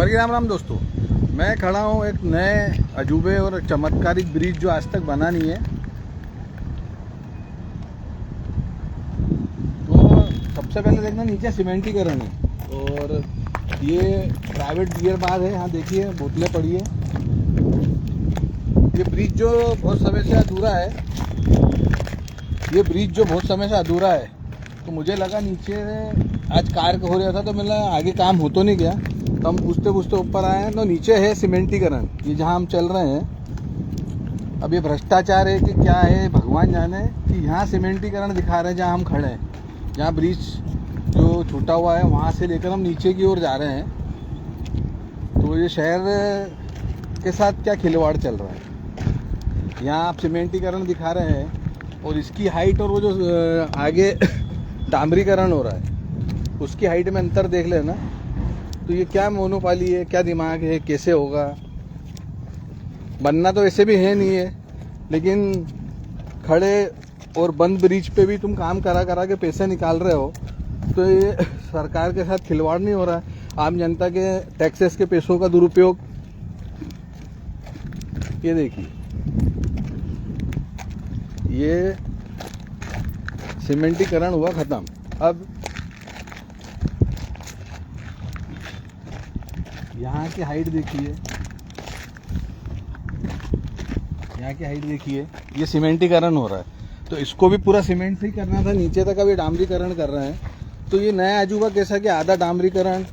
मरी राम राम दोस्तों, मैं खड़ा हूँ एक नए अजूबे और चमत्कारिक ब्रिज जो आज तक बना नहीं है। तो सबसे पहले देखना नीचे सीमेंटीकरण है और ये प्राइवेट बियर बार है। यहाँ देखिए बोतलें पड़ी है। ये ब्रिज जो बहुत समय से अधूरा है, तो मुझे लगा नीचे आज कार्य हो रहा था, तो मतलब आगे काम हो तो नहीं गया। तो हम पूछते पूछते ऊपर आए हैं, तो नीचे है सीमेंटीकरण। ये जहाँ हम चल रहे हैं, अब ये भ्रष्टाचार है कि क्या है भगवान जाने, कि यहाँ सीमेंटीकरण दिखा रहे हैं जहाँ हम खड़े हैं। जहाँ ब्रिज जो छूटा हुआ है वहाँ से लेकर हम नीचे की ओर जा रहे हैं। तो ये शहर के साथ क्या खिलवाड़ चल रहा है। यहाँ आप सीमेंटीकरण दिखा रहे हैं और इसकी हाइट और वो जो आगे डामरीकरण हो रहा है उसकी हाइट में अंतर देख लेना। तो ये क्या मोनोपाली है, क्या दिमाग है, कैसे होगा। बनना तो वैसे भी है नहीं है, लेकिन खड़े और बंद ब्रिज पे भी तुम काम करा के पैसे निकाल रहे हो। तो ये सरकार के साथ खिलवाड़ नहीं हो रहा है, आम जनता के टैक्सेस के पैसों का दुरुपयोग। ये देखिए, ये सीमेंटीकरण हुआ खत्म। अब यहाँ की हाइट देखिए, ये सीमेंटीकरण हो रहा है। तो इसको भी पूरा सीमेंट से ही करना था, नीचे तक अभी डामरीकरण कर रहे हैं। तो ये नया अजूबा कैसा कि आधा डामरीकरण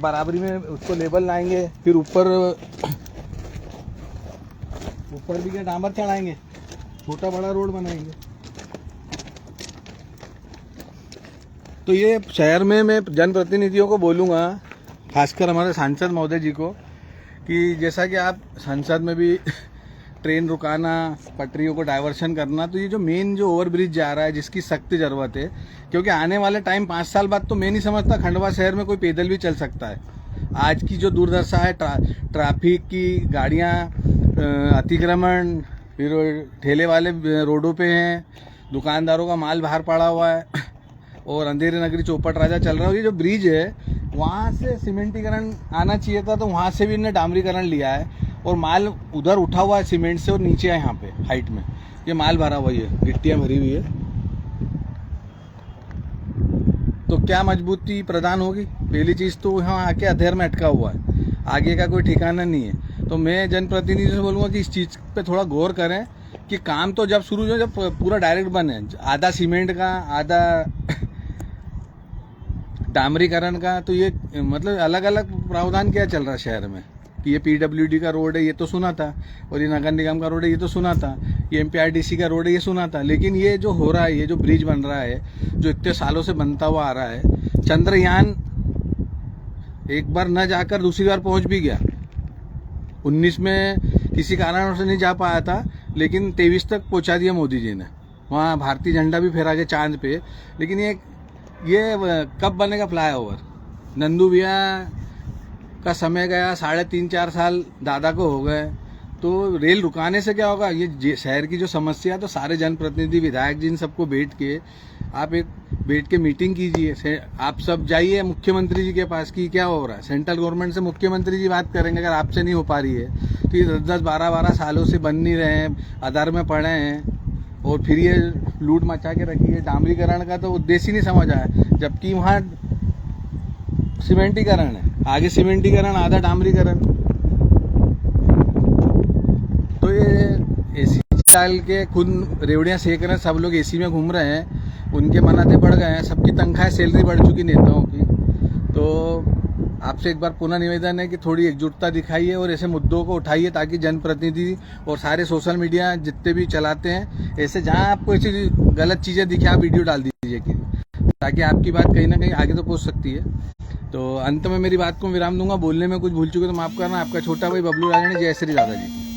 बराबरी में उसको लेवल लाएंगे, फिर ऊपर भी क्या डामर चढ़ाएंगे, छोटा बड़ा रोड बनाएंगे। तो ये शहर में मैं जनप्रतिनिधियों को बोलूँगा, खासकर हमारे सांसद महोदय जी को, कि जैसा कि आप संसद में भी ट्रेन रुकाना, पटरियों को डाइवर्शन करना, तो ये जो मेन जो ओवरब्रिज जा रहा है जिसकी सख्त ज़रूरत है, क्योंकि आने वाले टाइम 5 साल बाद तो मैं नहीं समझता खंडवा शहर में कोई पैदल भी चल सकता है। आज की जो दुर्दशा है, ट्रैफिक की, गाड़ियाँ, अतिक्रमण, फिर ठेले वाले रोडों पे हैं, दुकानदारों का माल बाहर पड़ा हुआ है और अंधेरे नगरी चौपट राजा चल रहा है। ये जो ब्रिज है वहाँ से सीमेंटीकरण आना चाहिए था, तो वहाँ से भी इन्होंने डामरीकरण लिया है और माल उधर उठा हुआ है सीमेंट से और नीचे है यहाँ पे हाइट में ये माल भरा हुआ है, गिट्टियाँ भरी हुई है। तो क्या मजबूती प्रदान होगी? पहली चीज़ तो यहाँ आके अधेर में अटका हुआ है, आगे का कोई ठिकाना नहीं है। तो मैं जनप्रतिनिधि से बोलूँगा कि इस चीज़ पे थोड़ा गौर करें कि काम तो जब शुरू हो, जब पूरा डायरेक्ट बने, आधा सीमेंट का आधा डामरीकरण का। तो ये मतलब अलग अलग प्रावधान क्या चल रहा है शहर में कि ये PWD का रोड है, ये तो सुना था, और ये नगर निगम का रोड है, ये तो सुना था, ये MPRDC का रोड है, ये सुना था। लेकिन ये जो हो रहा है, ये जो ब्रिज बन रहा है, जो इतने सालों से बनता हुआ आ रहा है, चंद्रयान एक बार न जाकर दूसरी बार पहुंच भी गया। 19 में किसी कारण से नहीं जा पाया था, लेकिन 23 तक पहुंचा दिया मोदी जी ने। वहाँ भारतीय झंडा भी फहरा के चांद पे। लेकिन ये कब बनेगा फ्लाईओवर? नंदू भैया का समय गया, 3.5-4 साल दादा को हो गए। तो रेल रुकाने से क्या होगा? ये शहर की जो समस्या है, तो सारे जनप्रतिनिधि, विधायक जी, सबको बैठ के मीटिंग कीजिए। आप सब जाइए मुख्यमंत्री जी के पास कि क्या हो रहा है। सेंट्रल गवर्नमेंट से मुख्यमंत्री जी बात करेंगे। अगर आपसे नहीं हो पा रही है तो ये 10-10, 12-12 सालों से बन नहीं रहे हैं, अधर में पड़े हैं, और फिर ये लूट मचा के रखी है। डामरीकरण का तो उद्देश्य ही नहीं समझ आया, जबकि वहाँ सीमेंटीकरण है, आगे सीमेंटीकरण आधा डामरीकरण। तो ये AC डाल के खुद रेवड़ियाँ सेक रहे हैं, सब लोग AC में घूम रहे हैं, उनके मनाते बढ़ गए हैं, सबकी तनख्वाह सैलरी बढ़ चुकी नेताओं की। तो आपसे एक बार पुनः निवेदन है कि थोड़ी एकजुटता दिखाइए और ऐसे मुद्दों को उठाइए, ताकि जनप्रतिनिधि और सारे सोशल मीडिया जितने भी चलाते हैं, ऐसे जहां आपको ऐसी गलत चीज़ें दिखे आप वीडियो डाल दीजिए, ताकि आपकी बात कहीं ना कहीं आगे तो पहुंच सकती है। तो अंत में मेरी बात को विराम दूंगा। बोलने में कुछ भूल चुके तो माफ करना। आपका छोटा भाई बबलू राजा ने। जय श्री राधा जी।